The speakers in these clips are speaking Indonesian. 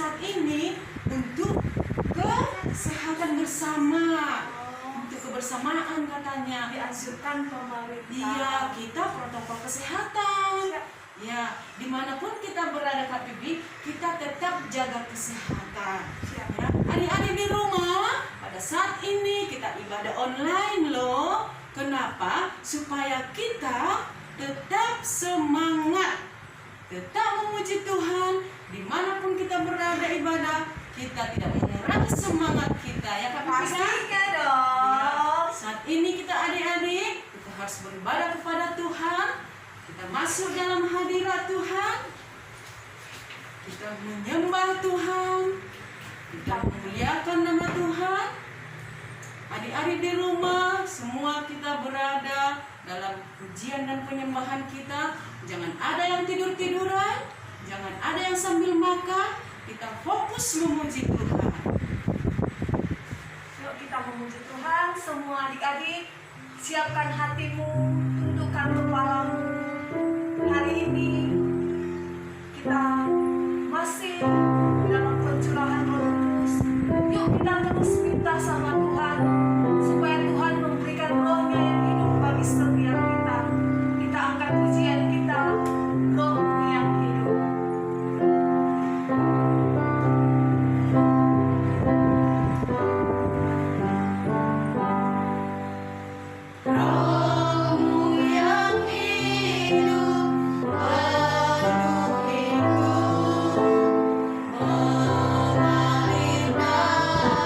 saat ini untuk kesehatan bersama, untuk kebersamaan katanya. Dianjurkan pemerintah. Iya, kita protokol kesehatan. Ya, dimanapun kita berada Kak Bibi, kita tetap jaga kesehatan. Ya, adik-adik di rumah, pada saat ini kita ibadah online loh. Kenapa? Supaya kita tetap semangat, tetap memuji Tuhan. Dimanapun kita berada ibadah, kita tidak mengurangi semangat kita. Ya Kak Bibi? Pastinya dong. Ya, saat ini kita adik-adik, kita harus beribadah kepada Tuhan. Kita masuk dalam hadirat Tuhan, kita menyembah Tuhan, kita memuliakan nama Tuhan. Adik-adik di rumah, semua kita berada dalam pujian dan penyembahan kita. Jangan ada yang tidur-tiduran, jangan ada yang sambil makan. Kita fokus memuji Tuhan. Yuk kita memuji Tuhan. Semua adik-adik, siapkan hatimu, tundukkan kepalamu. Hari ini kita masih dalam pencurahan Roh Kudus. Yuk kita terus minta sama Tuhan supaya Tuhan memberikan Roh-Nya yang hidup bagi setiap kita. Kita angkat pujian kita, Roh yang hidup. Roh-Mu yang hidup, penuh hidup, mengalir dalamku.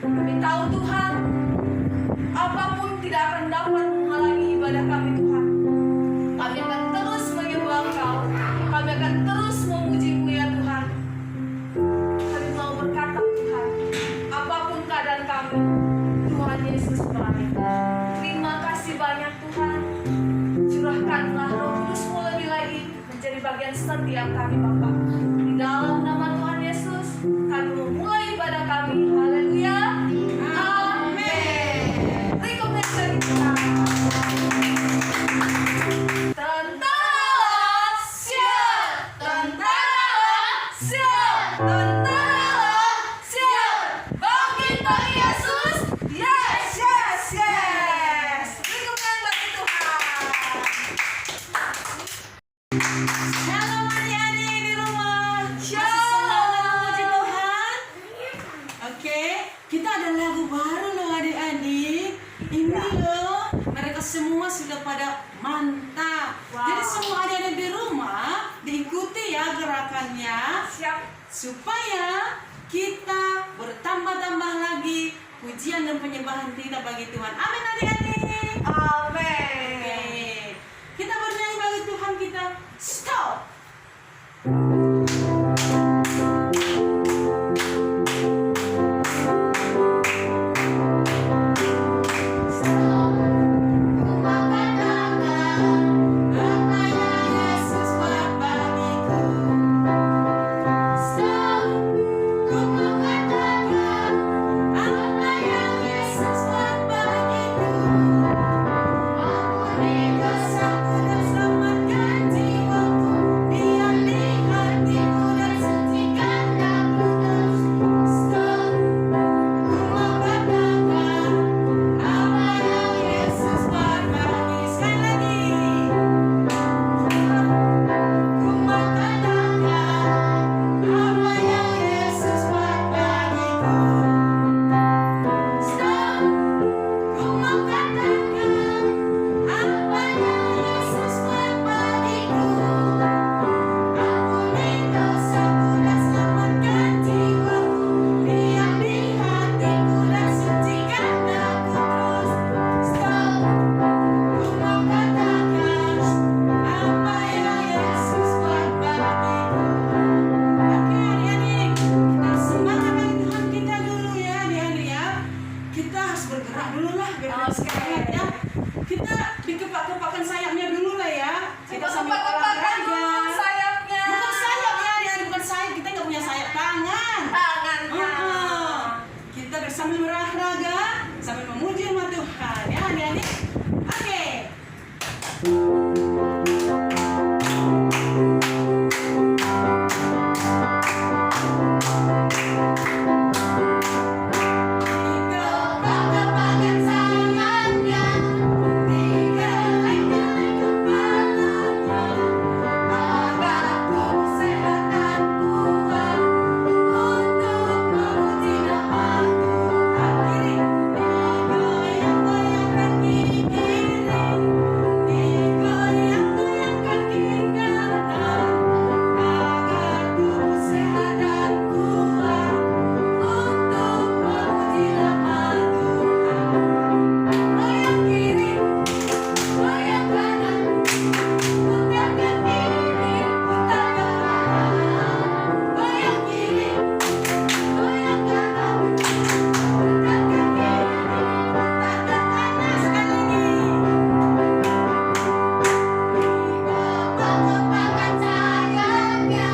Kami tahu Tuhan, apapun tidak akan dapat menghalangi ibadah kami Tuhan. Kami akan terus menyembah Engkau. Kami akan terus memuji-Mu ya Tuhan. Kami mau berkata Tuhan, apapun keadaan kami, Tuhan Yesus baik. Terima kasih banyak Tuhan. Curahkanlah Roh Kudus-Mu lebih lagi menjadi bagian setiap kami Bapa. Di dalam nama Tuhan Yesus, kami memulai ibadah kami. Haleluya. Amin. Beri komentar dari kita. Tentara siap, tentara siap, tentara siap. Bangkit bagi Yesus. Yes, yes, yes. Beri komentar bagi Tuhan. Shalom adik-adik di rumah. Masih Shalom. semangat memuji Tuhan? Oke, kita ada lagu baru loh adik-adik. Ini loh, mereka semua sudah pada mantap. Wow. Jadi semua adik-adik di rumah diikuti ya gerakannya Siap. supaya kita bertambah-tambah lagi pujian dan penyembahan kita bagi Tuhan. Amin adik-adik. Amin. Oke, kita bernyanyi bagi Tuhan kita. Stop. Kita dikepak-kepakkan sayapnya dulu lah ya. Kita sambil olahraga. Sayapnya. Bukan sayap ya, adik-adik, bukan sayap. Kita nggak punya sayap tangan. Tangannya. Kita sambil berolahraga, sambil memuji nama Tuhan ya adik-adik. Oke. Dikepak-kepakkan sayapnya, digeleng-geleng kepalanya, agar tubuh sehat dan kuat untuk memuji nama Tuhan. Kiri, digoyang-goyang kaki kiri, digoyang-goyang kaki kanan, agar tubuh sehat dan kuat untuk memuji nama Tuhan. Goyang kiri, goyang kanan, putar ke kiri, putar ke kanan. Goyang kiri, goyang kanan, putar ke kiri, putar ke kanan. Sekali lagi. Dikepak-kepakkan sayapnya,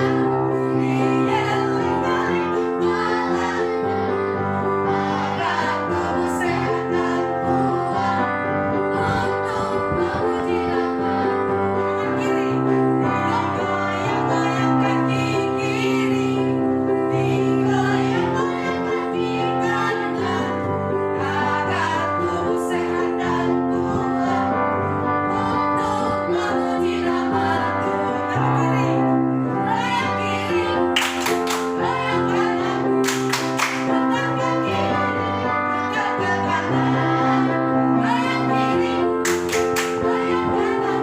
digeleng-geleng kepalanya, agar tubuh sehat dan kuat untuk memuji nama Tuhan. Kiri, digoyang-goyang kaki kiri, digoyang-goyang kaki kanan, agar tubuh sehat dan kuat untuk memuji nama Tuhan. Kiri, goyang kiri, goyang kanan, putar ke kiri, putar ke kanan. Goyang kiri, goyang kanan,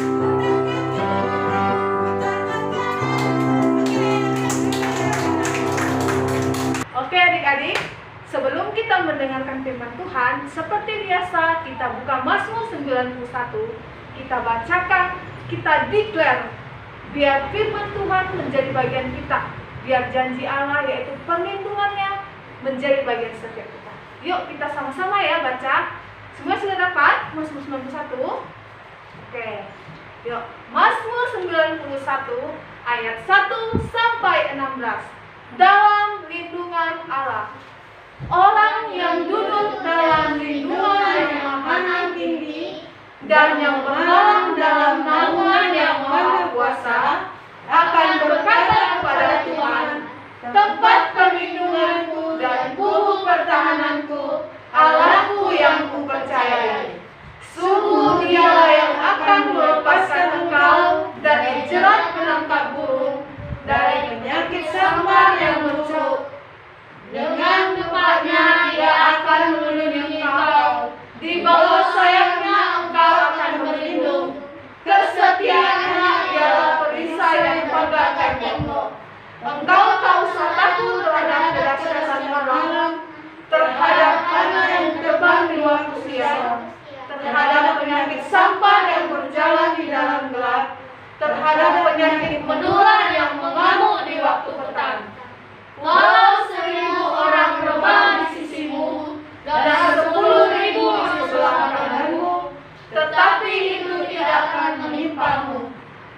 putar ke kiri, putar ke kanan. Oke adik-adik, Sebelum kita mendengarkan firman Tuhan, seperti biasa kita buka Mazmur 91, kita bacakan, kita declare, biar firman Tuhan menjadi bagian kita, biar janji Allah yaitu perlindungannya menjadi bagian setiap kita. Yuk kita sama-sama ya baca. Semua sudah dapat Mazmur 91? Oke. Yuk, Mazmur 91 ayat 1 sampai 16. Dalam lindungan Allah. Orang yang duduk dalam lindungan yang maha tinggi dan yang bernaung dalam naungan yang maha kuasa akan berkata kepada Tuhan, tempat perlindunganku dan kubu pertahananku, Allahku yang kupercayai. Sungguh Dialah yang akan melepaskan engkau dari jerat penangkap burung, dari penyakit sambar yang menusuk. Dengan tepatnya Dia akan melindungi engkau, di bawah sayapnya engkau akan berlindung. Kesetiaannya ialah perisai dan pagar tembok. Engkau tak usah takut terhadap kedahsyatan malam, terhadap panah yang terbang di waktu siang, terhadap penyakit sampar yang berjalan di dalam gelap, terhadap penyakit menular yang mengamuk di waktu petang. Walau 1.000 orang rebah di sisimu dan 10.000 di sebelah kananmu, tetapi itu tidak akan menimpamu.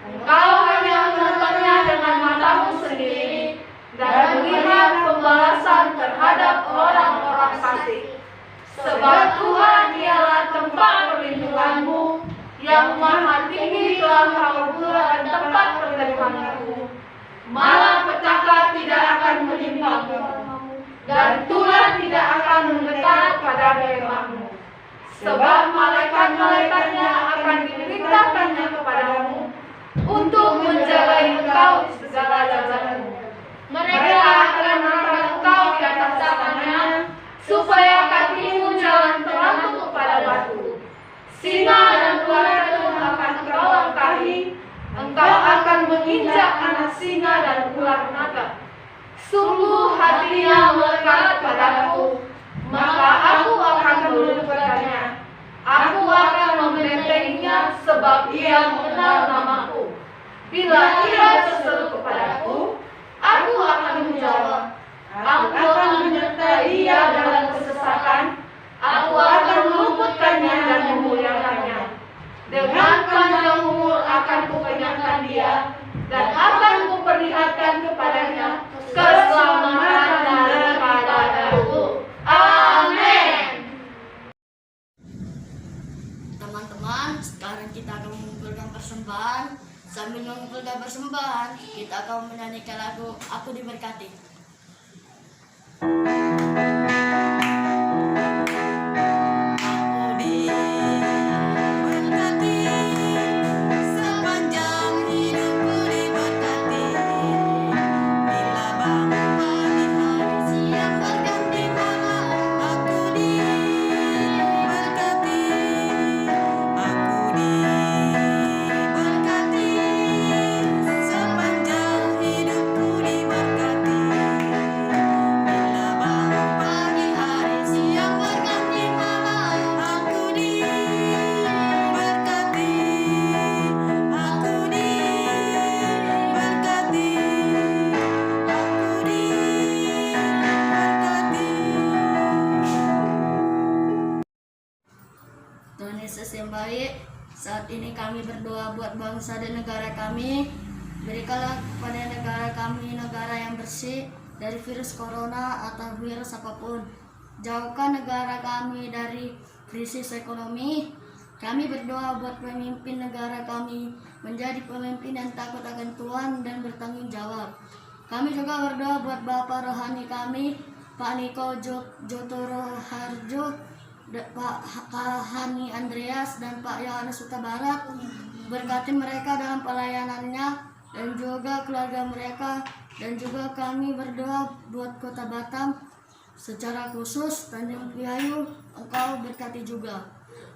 Engkau hanya menontonnya dengan matamu sendiri dan melihat pembalasan terhadap orang-orang fasik. Sebab Tuhan Dialah tempat perlindunganmu, yang maha tinggi telah kau buat tempat perlindunganmu. Malapetaka tidak akan menimpamu, dan tulah tidak akan mendekat pada kemahmu. Sebab malaikat-malaikatnya akan diperintahkannya kepadamu untuk menjaga engkau di segala jalanmu. Mereka akan menaruh engkau di atas tangannya, supaya kakimu jangan terangkut kepada batu. Singa dan ular telur akan engkau langkahi. Engkau akan menginjak anak singa dan ular naga. Sungguh hatinya melekat padaku, maka aku akan meluputkannya. Aku akan membentenginya sebab ia mengenal namaku. Bila ia berseru kepadaku, aku akan menjawab. Aku akan menyertai dia dalam kesesakan. Aku akan meluputkannya dan memuliakannya. Dengan panjang umur akan kukenyangkan dia, dan akan kuperlihatkan kepadanya keselamatan daripadaku. Amin. Teman-teman, sekarang kita akan mengumpulkan persembahan. Sambil mengumpulkan persembahan, kita akan menyanyikan lagu Aku Diberkati. Tuhan Yesus yang baik, saat ini kami berdoa buat bangsa dan negara kami. Berikanlah kepada negara kami negara yang bersih dari virus corona atau virus apapun. Jauhkan negara kami dari krisis ekonomi. Kami berdoa buat pemimpin negara kami menjadi pemimpin yang takut akan Tuhan dan bertanggung jawab. Kami juga berdoa buat Bapak rohani kami, Pak Niko Jotoro Harjo, Pak Hani Andreas, dan Pak Yohanes Huta Barat. Berkati mereka dalam pelayanannya dan juga keluarga mereka. Dan juga kami berdoa buat Kota Batam secara khusus, Tanjung Priayu, Engkau berkati juga.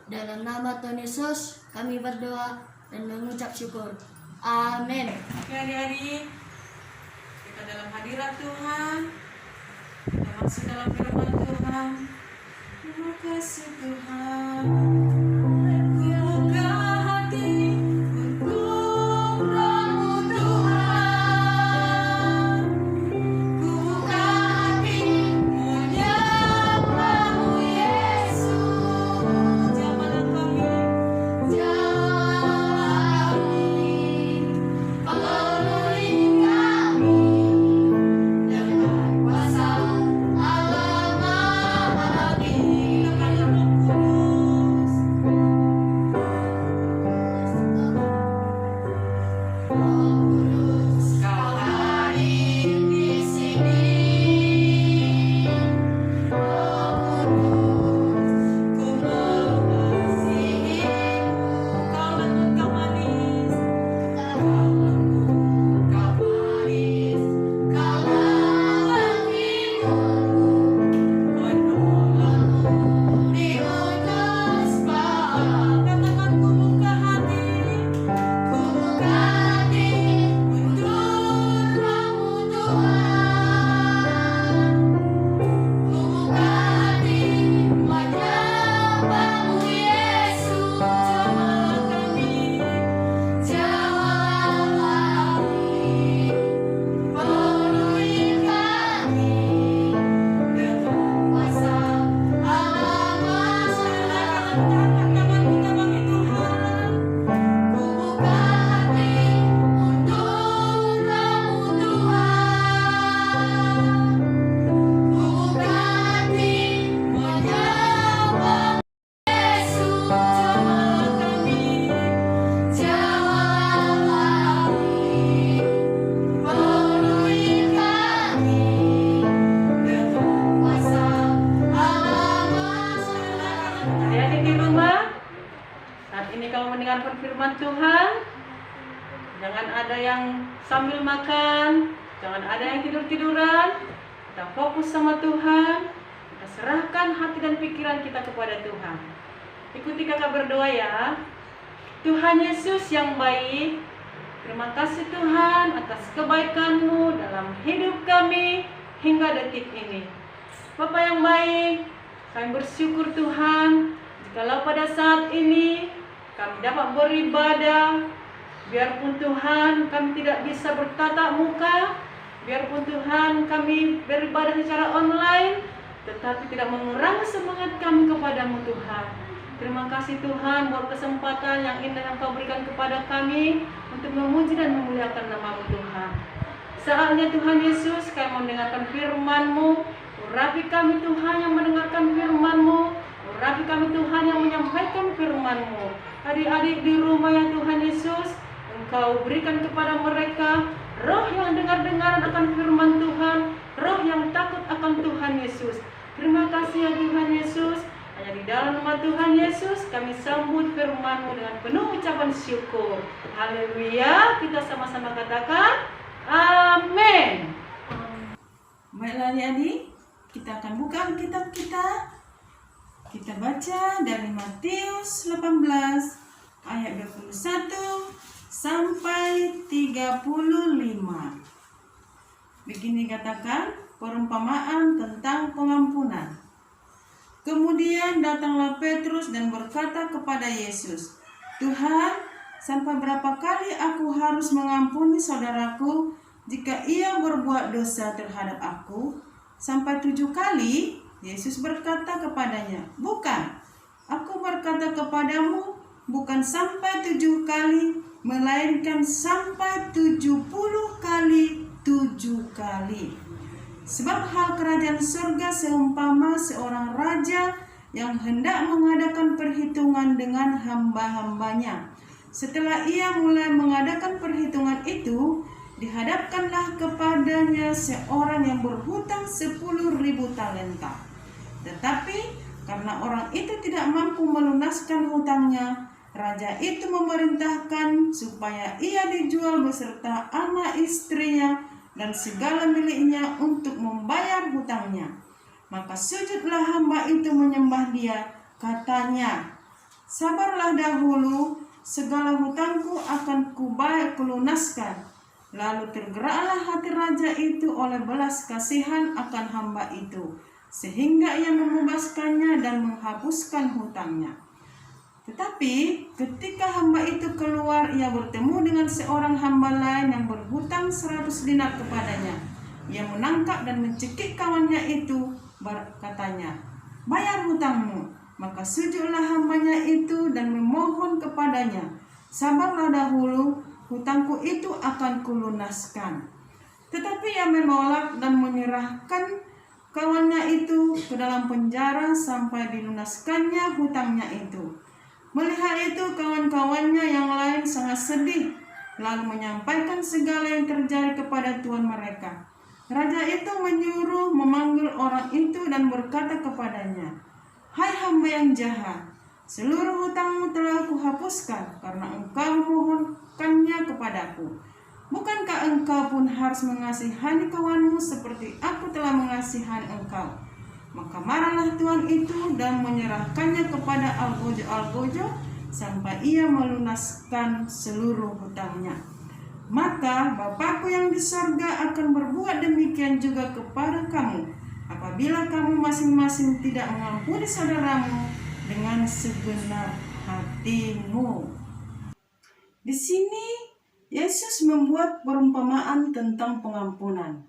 Dalam nama Tuhan Yesus kami berdoa dan mengucap syukur. Amin. Oke adik-adik, kita dalam hadirat Tuhan, kita masuk dalam firman Tuhan. Terima kasih Tuhan. Buka hati untuk Roh-Mu Tuhan. Buka hati menyembah-Mu Yesus. Jamahlah kami. Adik-adik di rumah, saat ini kamu mendengarkan firman Tuhan. Jangan ada yang sambil makan, jangan ada yang tidur-tiduran. Kita fokus sama Tuhan, kita serahkan hati dan pikiran kita kepada Tuhan. Ikuti kakak berdoa ya. Tuhan Yesus yang baik, terima kasih Tuhan atas kebaikan-Mu dalam hidup kami hingga detik ini. Bapa yang baik, kami bersyukur Tuhan, jikalau pada saat ini kami dapat beribadah, biarpun Tuhan kami tidak bisa bertatap muka, biarpun Tuhan kami beribadah secara online, tetapi tidak mengurangi semangat kami kepadamu Tuhan. Terima kasih Tuhan buat kesempatan yang indah yang Kau berikan kepada kami untuk memuji dan memuliakan nama-Mu Tuhan. Saatnya Tuhan Yesus kami mendengarkan firman-Mu. Urapi kami Tuhan yang mendengarkan firman-Mu. Urapi kami Tuhan yang menyampaikan firman-Mu. Adik-adik di rumah ya Tuhan Yesus, Engkau berikan kepada mereka roh yang dengar-dengaran akan firman Tuhan, roh yang takut akan Tuhan Yesus. Terima kasih ya Tuhan Yesus. Hanya di dalam nama Tuhan Yesus kami sambut firman-Mu dengan penuh ucapan syukur. Haleluya. Kita sama-sama katakan amin. Baiklah adik-adik, kita akan buka Alkitab kita. Kita baca dari Matius 18 ayat 21 sampai 35. Begini katakan perumpamaan tentang pengampunan. Kemudian datanglah Petrus dan berkata kepada Yesus, "Tuhan, sampai berapa kali aku harus mengampuni saudaraku jika ia berbuat dosa terhadap aku? Sampai 7 kali?" Yesus berkata kepadanya, "Bukan, aku berkata kepadamu, bukan sampai 7 kali, melainkan sampai 70 kali 7 kali. Sebab hal kerajaan surga seumpama seorang raja yang hendak mengadakan perhitungan dengan hamba-hambanya. Setelah ia mulai mengadakan perhitungan itu, dihadapkanlah kepadanya seorang yang berhutang 10.000 talenta. Tetapi karena orang itu tidak mampu melunaskan hutangnya, raja itu memerintahkan supaya ia dijual beserta anak istrinya dan segala miliknya untuk membayar hutangnya. Maka sujudlah hamba itu menyembah dia, katanya, 'Sabarlah dahulu, segala hutangku akan kulunaskan.' Lalu tergeraklah hati raja itu oleh belas kasihan akan hamba itu, sehingga ia membebaskannya dan menghapuskan hutangnya. Tetapi ketika hamba itu keluar, ia bertemu dengan seorang hamba lain yang berhutang 100 dinar kepadanya. Ia menangkap dan mencekik kawannya itu, katanya, "Bayar hutangmu." Maka sujudlah hambanya itu dan memohon kepadanya, "Sabarlah dahulu, hutangku itu akan kulunaskan." Tetapi ia menolak dan menyerahkan kawannya itu ke dalam penjara sampai dilunaskannya hutangnya itu. Melihat itu, kawan-kawannya yang lain sangat sedih, lalu menyampaikan segala yang terjadi kepada tuan mereka. Raja itu menyuruh memanggil orang itu dan berkata kepadanya, "Hai hamba yang jahat, seluruh hutangmu telah kuhapuskan karena engkau memohonkannya kepadaku. Bukankah engkau pun harus mengasihani kawanmu seperti aku telah mengasihani engkau?" Maka marahlah tuan itu dan menyerahkannya kepada algojo-algojo sampai ia melunaskan seluruh hutangnya. Maka Bapakku yang di sorga akan berbuat demikian juga kepada kamu, apabila kamu masing-masing tidak mengampuni saudaramu dengan segenap hatimu. Di sini Yesus membuat perumpamaan tentang pengampunan.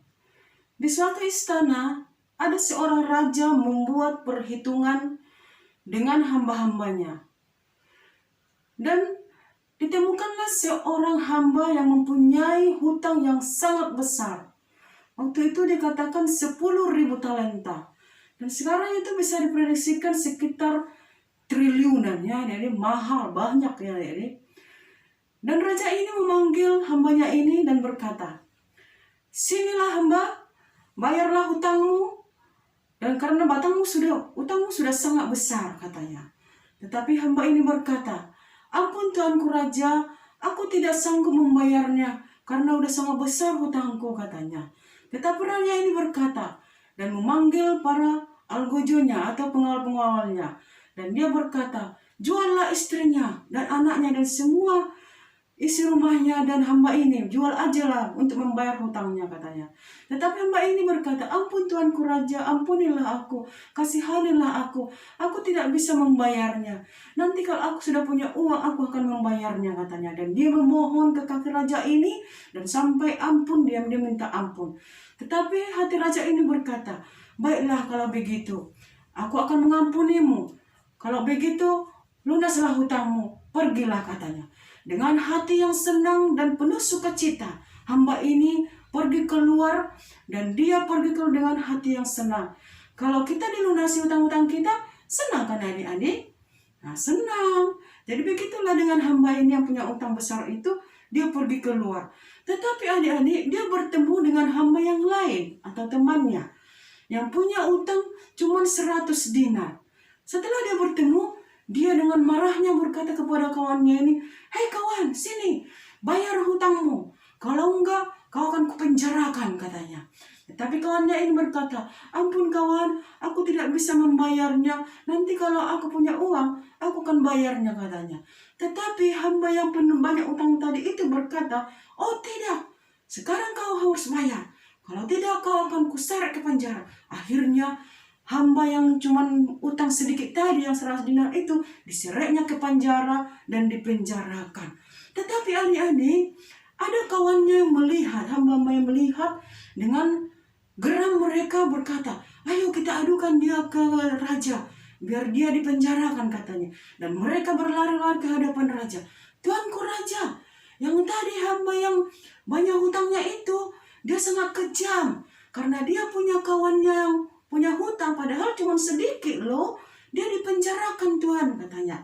Di suatu istana ada seorang raja membuat perhitungan dengan hamba-hambanya. Dan ditemukanlah seorang hamba yang mempunyai hutang yang sangat besar. Waktu itu dikatakan 10.000 talenta. Dan sekarang itu bisa diprediksikan sekitar triliunan ya, jadi mahal, banyak ya. Dan raja ini memanggil hambanya ini dan berkata, "Sinilah hamba, bayarlah hutangmu. Dan karena hutangmu sudah sangat besar," katanya. Tetapi hamba ini berkata, "Ampun Tuanku Raja, aku tidak sanggup membayarnya karena sudah sangat besar hutangku," katanya. Tetapi raja ini berkata dan memanggil para algojonya atau pengawal-pengawalnya. Dan dia berkata, "Juallah istrinya dan anaknya dan semua isi rumahnya dan hamba ini, jual ajalah untuk membayar hutangnya," katanya. Tetapi hamba ini berkata, "Ampun Tuanku Raja, ampunilah aku, kasihanilah aku tidak bisa membayarnya. Nanti kalau aku sudah punya uang, aku akan membayarnya," katanya. Dan dia memohon ke kaki raja ini, dan sampai ampun dia minta ampun. Tetapi hati raja ini berkata, "Baiklah kalau begitu, aku akan mengampunimu. Kalau begitu, lunaslah hutangmu, pergilah," katanya. Dengan hati yang senang dan penuh sukacita, hamba ini pergi keluar dan dia pergi keluar dengan hati yang senang. Kalau kita dilunasi hutang-hutang kita, senang kan adik-adik? Nah, senang. Jadi begitulah dengan hamba ini yang punya utang besar itu, dia pergi keluar. Tetapi adik-adik, dia bertemu dengan hamba yang lain atau temannya yang punya utang cuma 100 dinar. Setelah dia bertemu, dia dengan marahnya berkata kepada kawannya ini, "Hei kawan, sini, bayar hutangmu. Kalau enggak, kau akan kupenjarakan," katanya. Tetapi kawannya ini berkata, "Ampun kawan, aku tidak bisa membayarnya. Nanti kalau aku punya uang, aku akan bayarnya," katanya. Tetapi hamba yang penuh banyak utang tadi itu berkata, "Oh tidak, sekarang kau harus bayar. Kalau tidak, kau akan kuseret ke penjara." Akhirnya hamba yang cuman utang sedikit tadi yang 100 dinar itu diseretnya ke penjara dan dipenjarakan. Tetapi adik-adik, ada kawannya yang melihat, hamba-hamba yang melihat, dengan geram mereka berkata, "Ayo kita adukan dia ke raja, biar dia dipenjarakan," katanya. Dan mereka berlari-lari ke hadapan raja. "Tuanku Raja, yang tadi hamba yang banyak hutangnya itu, dia sangat kejam. Karena dia punya kawannya yang punya hutang, padahal cuma sedikit loh. Dia dipenjarakan Tuhan," katanya.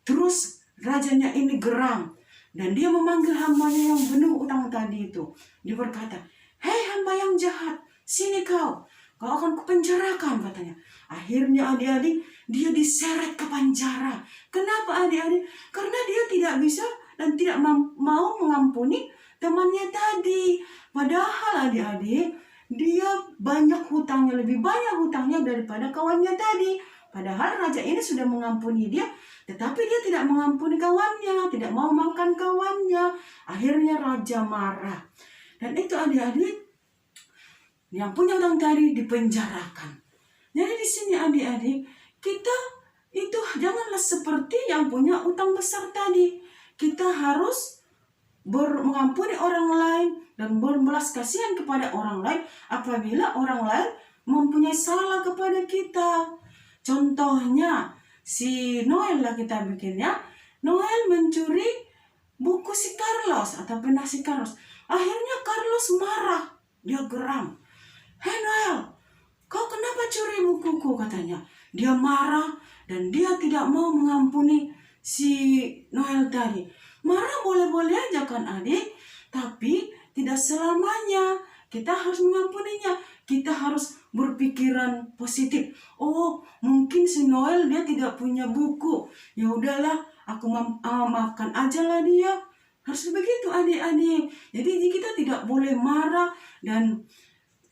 Terus rajanya ini geram. Dan dia memanggil hambanya yang penuh utang tadi itu. Dia berkata, "Hei hamba yang jahat, sini kau akan kupenjarakan," katanya. Akhirnya adik-adik, dia diseret ke penjara. Kenapa adik-adik? Karena dia tidak bisa dan tidak mau mengampuni temannya tadi. Padahal adik-adik, dia banyak hutangnya, lebih banyak hutangnya daripada kawannya tadi. Padahal raja ini sudah mengampuni dia, tetapi dia tidak mengampuni kawannya, tidak mau makan kawannya. Akhirnya raja marah. Dan itu adik-adik yang punya utang tadi dipenjarakan. Jadi di sini adik-adik, kita itu janganlah seperti yang punya utang besar tadi. Kita harus mengampuni orang lain dan berbelas kasihan kepada orang lain apabila orang lain mempunyai salah kepada kita. Contohnya, si Noel lah kita bikinnya. Noel mencuri buku si Carlos atau pena si Carlos. Akhirnya Carlos marah, dia geram. "Hei Noel, kau kenapa curi bukuku?" katanya. Dia marah dan dia tidak mau mengampuni si Noel tadi. Marah boleh-boleh aja kan adik, tapi tidak selamanya kita harus mengampuninya. Kita harus berpikiran positif. Oh, mungkin si Noel dia tidak punya buku. Ya udahlah, aku maafkan aja lah dia. Harus begitu adik-adik. Jadi kita tidak boleh marah dan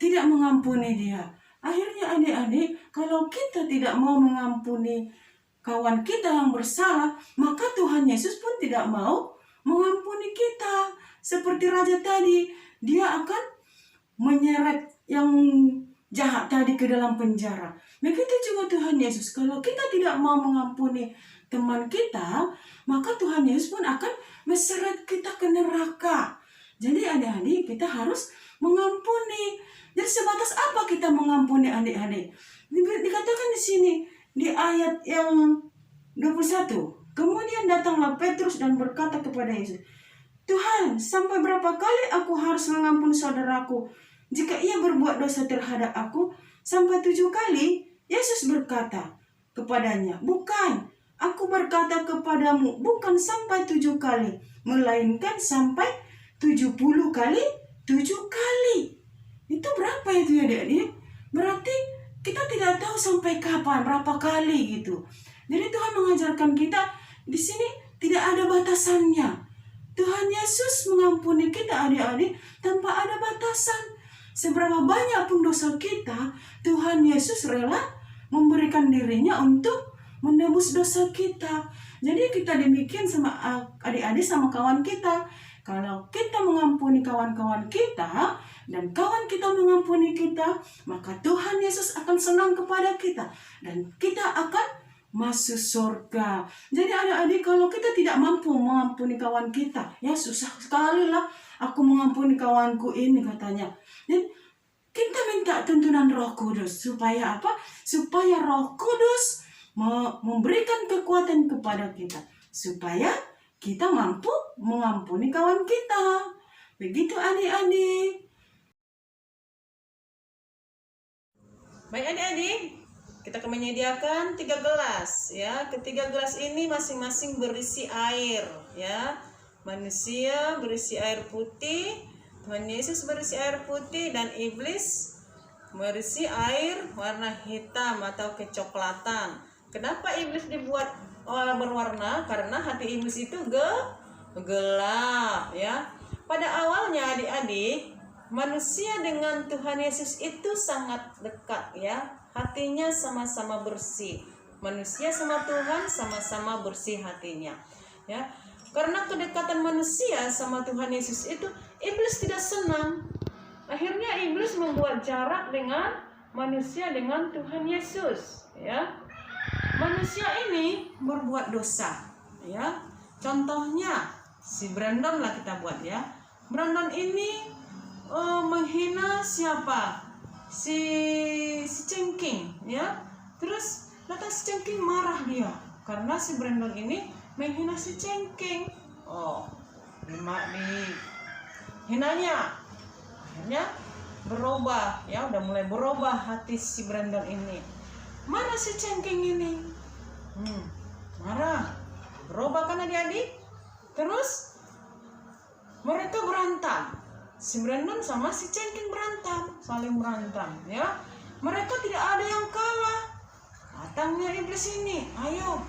tidak mengampuni dia. Akhirnya adik-adik, kalau kita tidak mau mengampuni kawan kita yang bersalah, maka Tuhan Yesus pun tidak mau mengampuni kita. Seperti raja tadi, dia akan menyeret yang jahat tadi ke dalam penjara. Begitu juga Tuhan Yesus. Kalau kita tidak mau mengampuni teman kita, maka Tuhan Yesus pun akan meseret kita ke neraka. Jadi adik-adik, kita harus mengampuni. Jadi sebatas apa kita mengampuni adik-adik? Dikatakan di sini, di ayat yang 21. Kemudian datanglah Petrus dan berkata kepada Yesus, "Tuhan, sampai berapa kali aku harus mengampuni saudaraku jika ia berbuat dosa terhadap aku? Sampai 7 kali?" Yesus berkata kepadanya, "Bukan, aku berkata kepadamu, bukan sampai 7 kali, melainkan sampai 70 kali 7 kali." Itu berapa itu ya adik-adik? Berarti kita tidak tahu sampai kapan, berapa kali gitu. Jadi Tuhan mengajarkan kita di sini tidak ada batasannya. Tuhan Yesus mengampuni kita adik-adik tanpa ada batasan. Seberapa banyak pun dosa kita, Tuhan Yesus rela memberikan dirinya untuk menebus dosa kita. Jadi kita demikian sama adik-adik, sama kawan kita. Kalau kita mengampuni kawan-kawan kita dan kawan kita mengampuni kita, maka Tuhan Yesus akan senang kepada kita dan kita akan masuk surga. Jadi adik-adik, kalau kita tidak mampu mengampuni kawan kita, ya susah sekali lah aku mengampuni kawanku ini katanya. Dan kita minta tuntunan Roh Kudus supaya apa? Supaya Roh Kudus memberikan kekuatan kepada kita supaya kita mampu mengampuni kawan kita. Begitu adik-adik. Baik adik-adik, kita akan menyediakan 3 gelas ya. Ketiga gelas ini masing-masing berisi air ya. Manusia berisi air putih, Tuhan Yesus berisi air putih, dan iblis berisi air warna hitam atau kecoklatan. Kenapa iblis dibuat berwarna? Karena hati iblis itu gelap ya. Pada awalnya adik-adik, manusia dengan Tuhan Yesus itu sangat dekat ya. Hatinya sama-sama bersih. Manusia sama Tuhan sama-sama bersih hatinya ya. Karena kedekatan manusia sama Tuhan Yesus itu, iblis tidak senang. Akhirnya iblis membuat jarak dengan manusia dengan Tuhan Yesus ya. Manusia ini berbuat dosa ya. Contohnya si Brandon lah kita buat ya. Brandon ini menghina siapa? Si Cengking ya. Terus lantas si Cengking marah dia karena si Brandon ini menghina si Cengking. Hinanya akhirnya berubah ya, udah mulai berubah hati si Brandon ini. Marah si Cengking ini. Marah. Berubah kan adik-adik? Terus mereka berantem. Si Brandon sama si Cengking berantem, saling berantem ya. Mereka tidak ada yang kalah. Datangnya iblis ini, ayo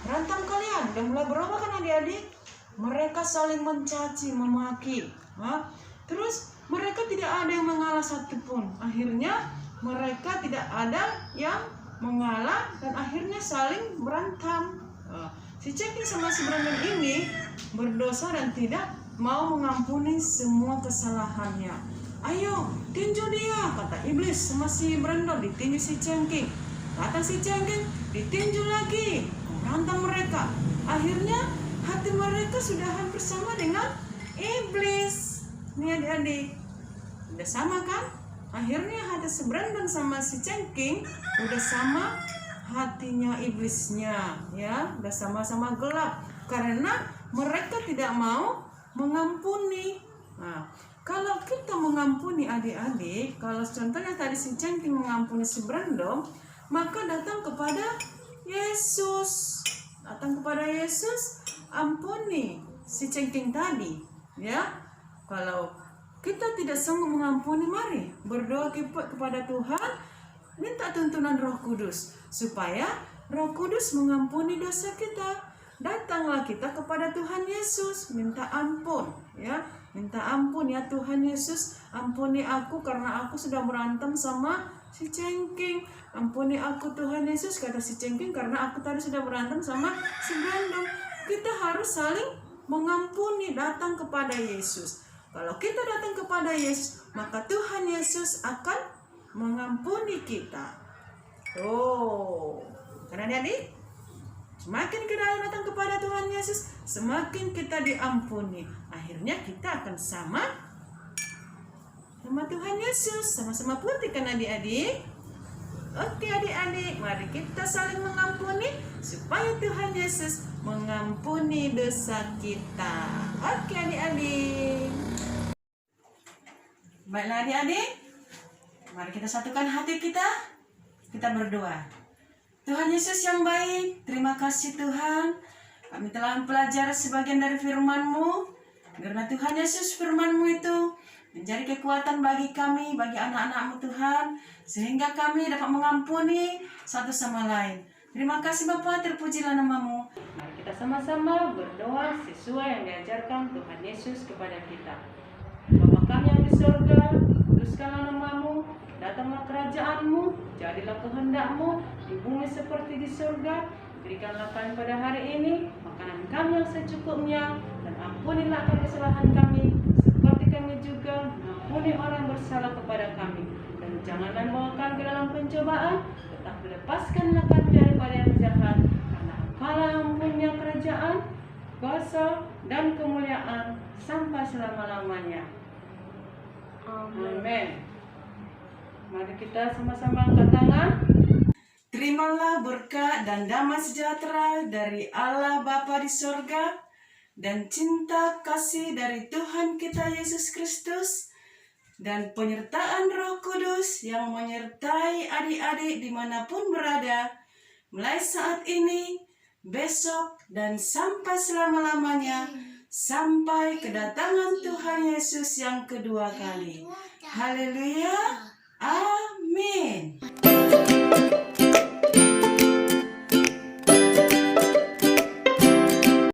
berantem kalian. Dan mulai berubah kan adik-adik? Mereka saling mencaci, memaki. Terus mereka tidak ada yang mengalah satupun. Akhirnya mereka tidak ada yang mengalah dan akhirnya saling berantem. Si Cengking sama si Brandon ini berdosa dan tidak mau mengampuni semua kesalahannya. Ayo, tinju dia, kata iblis sama si Brandon. Ditinju si cengking. Datang si cengking, ditinju lagi. Berantem mereka. Akhirnya hati mereka sudah hampir sama dengan iblis. Nih adik-adik, udah sama kan? Akhirnya hati si Brandon sama si cengking udah sama hatinya iblisnya, ya, udah sama-sama gelap karena mereka tidak mau mengampuni. Nah, kalau kita mengampuni adik-adik, kalau contohnya tadi si cengking mengampuni si Brandon, maka datang kepada Yesus. Datang kepada Yesus, ampuni si cengking tadi, ya. Kalau kita tidak sanggup mengampuni, mari berdoa kepada Tuhan, minta tuntunan Roh Kudus supaya Roh Kudus mengampuni dosa kita. Datanglah kita kepada Tuhan Yesus, minta ampun, ya. Minta ampun ya Tuhan Yesus, ampuni aku karena aku sudah berantem sama si cengking. Ampuni aku Tuhan Yesus, kata si cengking, karena aku tadi sudah berantem sama si Brandon. Kita harus saling mengampuni, datang kepada Yesus. Kalau kita datang kepada Yesus, maka Tuhan Yesus akan mengampuni kita. Oh, karena adik, semakin kita datang kepada Tuhan Yesus, semakin kita diampuni. Akhirnya kita akan sama Tuhan Yesus, sama-sama putih kan adik-adik. Oke adik-adik, mari kita saling mengampuni supaya Tuhan Yesus mengampuni dosa kita. Oke adik-adik. Baiklah adik-adik, mari kita satukan hati kita. Kita berdoa. Tuhan Yesus yang baik, terima kasih Tuhan. Kami telah mempelajari sebagian dari firman-Mu. Karena Tuhan Yesus firman-Mu itu menjadi kekuatan bagi kami, bagi anak-anak-Mu Tuhan. Sehingga kami dapat mengampuni satu sama lain. Terima kasih Bapa, terpujilah nama-Mu. Mari kita sama-sama berdoa sesuai yang diajarkan Tuhan Yesus kepada kita. Bapa kami yang di surga, kuduskanlah nama-Mu, datanglah kerajaan-Mu, jadilah kehendak-Mu di bumi seperti di surga. Berikanlah kami pada hari ini makanan kami yang secukupnya, dan ampunilah kami kesalahan kami, seperti kami juga mengampuni orang yang bersalah kepada kami. Dan janganlah bawa kami ke dalam pencobaan, tetapi lepaskanlah kami daripada yang jahat, karena Engkaulah yang mempunyai kerajaan, kuasa, dan kemuliaan sampai selama-lamanya. Amin. Mari kita sama-sama angkat tangan. Terimalah berkat dan damai sejahtera dari Allah Bapa di sorga, dan cinta kasih dari Tuhan kita Yesus Kristus, dan penyertaan Roh Kudus yang menyertai adik-adik dimanapun berada, mulai saat ini, besok, dan sampai selama-lamanya, sampai kedatangan Tuhan Yesus yang kedua kali. Haleluya. Amin.